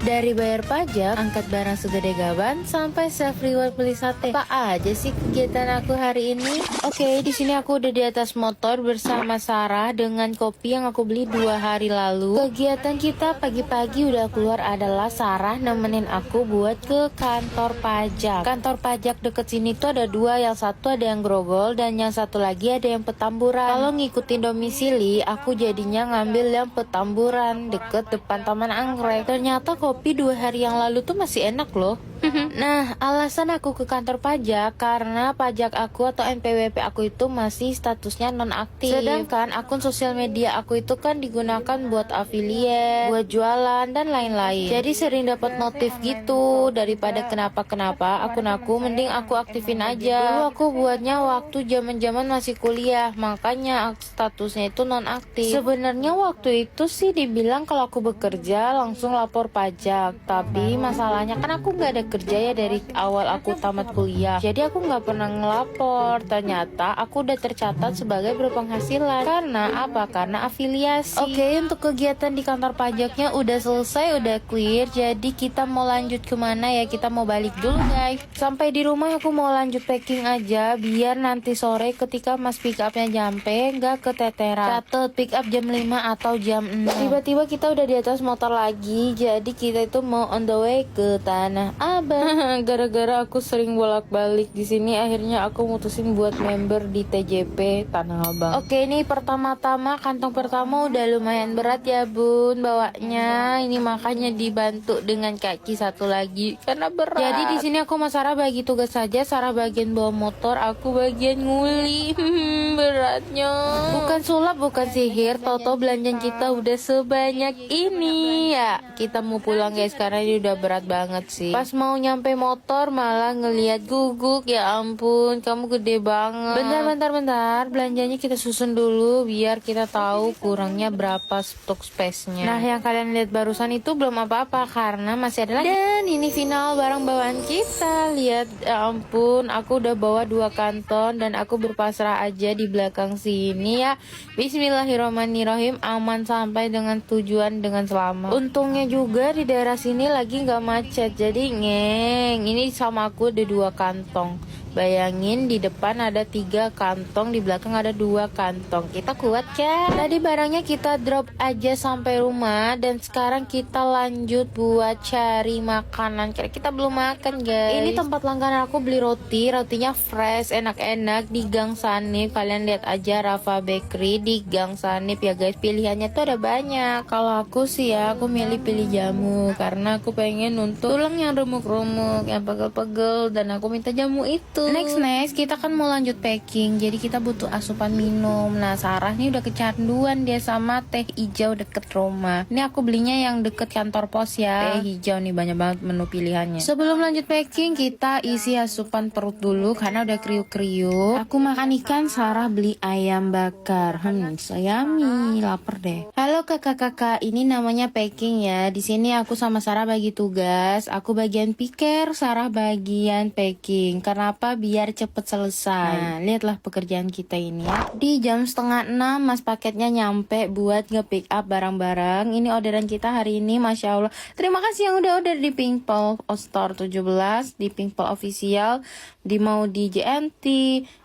Dari bayar pajak, angkat barang segede gaban, sampai self reward beli sate. Apa aja sih kegiatan aku hari ini? Oke, di sini aku udah di atas motor bersama Sarah dengan kopi yang aku beli 2 hari lalu. Kegiatan kita pagi-pagi udah keluar adalah Sarah nemenin aku buat ke kantor pajak. Kantor pajak deket sini tuh ada 2, yang satu ada yang Grogol dan yang satu lagi ada yang Petamburan. Kalau ngikutin domisili, aku jadinya ngambil yang Petamburan deket depan Taman Anggrek. Ternyata kopi 2 hari yang lalu tuh masih enak loh. Nah, alasan aku ke kantor pajak karena pajak aku atau NPWP aku itu masih statusnya nonaktif. Sedangkan akun sosial media aku itu kan digunakan buat affiliate, buat jualan dan lain-lain. Jadi sering dapat notif gitu. Daripada kenapa-kenapa, akun aku mending aku aktifin aja. Dulu aku buatnya waktu zaman-zaman masih kuliah, makanya statusnya itu nonaktif. Sebenarnya waktu itu sih dibilang kalau aku bekerja langsung lapor pajak, tapi masalahnya kan aku nggak ada kerja ya dari awal aku tamat kuliah, jadi aku nggak pernah ngelapor. Ternyata aku udah tercatat sebagai berpenghasilan. Karena apa? Karena afiliasi. Oke, untuk kegiatan di kantor pajaknya udah selesai, udah clear. Jadi kita mau lanjut kemana ya? Kita mau balik dulu guys. Sampai di rumah aku mau lanjut packing aja, biar nanti sore ketika mas pick upnya nyampe nggak keteteran. Catet pick up jam 5 atau jam 6. Tiba-tiba kita udah di atas motor lagi, jadi kita itu mau on the way ke Tanah Abang. Gara-gara aku sering bolak-balik di sini, akhirnya aku mutusin buat member di TJP Tanah Abang. Oke, ini pertama-tama kantong pertama udah lumayan berat ya bun bawanya. Ini makanya dibantu dengan kaki satu lagi karena berat. Jadi di sini aku sama Sarah bagi tugas saja. Sarah bagian bawa motor, aku bagian nguli. Beratnya. Bukan sulap, bukan sihir. Toto belanjaan kita udah sebanyak ini ya. Kita mau pulang guys karena ini udah berat banget sih. Pas mau nyampe motor malah ngelihat guguk. Ya ampun, kamu gede banget. Bentar, belanjanya kita susun dulu biar kita tahu kurangnya berapa stok space-nya. Nah, yang kalian lihat barusan itu belum apa-apa karena masih ada lagi. Dan ini final barang bawaan kita. Lihat, ya ampun, aku udah bawa 2 kantong dan aku berpasrah aja di belakang sini ya. Bismillahirrahmanirrahim, aman sampai dengan tujuan dengan selamat. Untungnya juga di daerah sini lagi nggak macet, jadi ini sama aku ada 2 kantong. Bayangin di depan ada 3 kantong, di belakang ada 2 kantong. Kita kuat kan? Tadi barangnya kita drop aja sampai rumah dan sekarang kita lanjut buat cari makanan. Karena kita belum makan guys. Ini tempat langganan aku beli rotinya fresh, enak-enak di Gang Sanip. Kalian lihat aja Rafa Bakery di Gang Sanip ya guys. Pilihannya tuh ada banyak. Kalau aku sih ya, aku pilih jamu karena aku pengen untuk tulang yang remuk-remuk, yang pegel-pegel, dan aku minta jamu itu. Next kita kan mau lanjut packing, jadi kita butuh asupan minum. Nah, Sarah nih udah kecanduan dia sama teh hijau deket rumah. Ini aku belinya yang deket kantor pos ya. Teh hijau nih banyak banget menu pilihannya. Sebelum lanjut packing, kita isi asupan perut dulu karena udah kriuk-kriuk. Aku makan ikan, Sarah beli ayam bakar. Sayami, lapar deh. Halo kakak-kakak, ini namanya packing ya. Di sini aku sama Sarah bagi tugas. Aku bagian picker, Sarah bagian packing. Kenapa? Biar cepet selesai. Nah, lihatlah pekerjaan kita ini ya. Di jam 5:30 mas paketnya nyampe buat nge-pick up barang-barang. Ini orderan kita hari ini, Masya Allah. Terima kasih yang udah order di Pinkpol Store 17, di Pinkpol Official, di mau di JNT,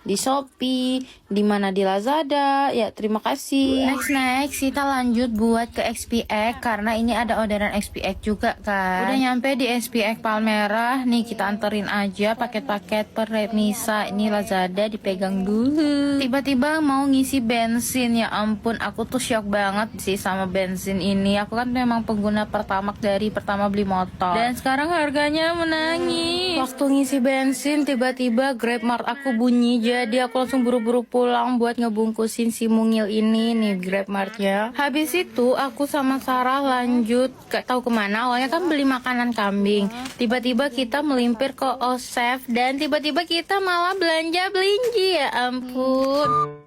di Shopee, di mana di Lazada. Ya, terima kasih. Next kita lanjut buat ke SPX karena ini ada orderan SPX juga kan. Udah nyampe di SPX Palmerah. Nih kita anterin aja paket-paket per remisa. Ini Lazada dipegang dulu. Tiba-tiba mau ngisi bensin, ya ampun, aku tuh shock banget sih sama bensin ini. Aku kan memang pengguna Pertamax dari pertama beli motor dan sekarang harganya menangis. Waktu ngisi bensin tiba-tiba Grabmart aku bunyi, jadi aku langsung buru-buru pulang buat ngebungkusin si mungil ini nih Grabmartnya. Habis itu aku sama Sarah lanjut gak tahu kemana. Awalnya kan beli makanan kambing, tiba-tiba kita melimpir ke Osef dan tiba-tiba kita malah belanja belinji, ya ampun.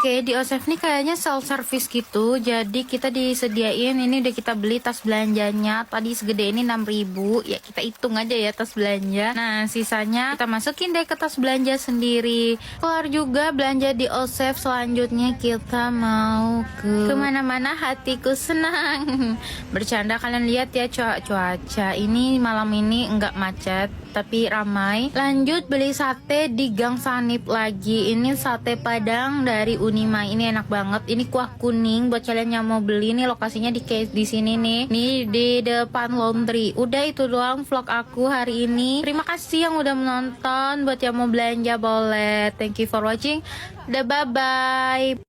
Oke, di Osef nih kayaknya self service gitu. Jadi kita disediain, ini udah kita beli tas belanjanya. Tadi segede ini 6.000. Ya kita hitung aja ya tas belanja. Nah, sisanya kita masukin deh ke tas belanja sendiri. Keluar juga belanja di Osef. Selanjutnya kita mau ke kemana-mana, hatiku senang. Bercanda, kalian lihat ya cuaca. Ini malam ini enggak macet, tapi ramai. Lanjut beli sate di Gang Sanip lagi. Ini sate Padang dari Unima. Ini enak banget. Ini kuah kuning buat kalian yang mau beli nih. Lokasinya di sini nih. Nih di depan laundry. Udah itu doang vlog aku hari ini. Terima kasih yang udah menonton. Buat yang mau belanja boleh. Thank you for watching. Udah bye bye.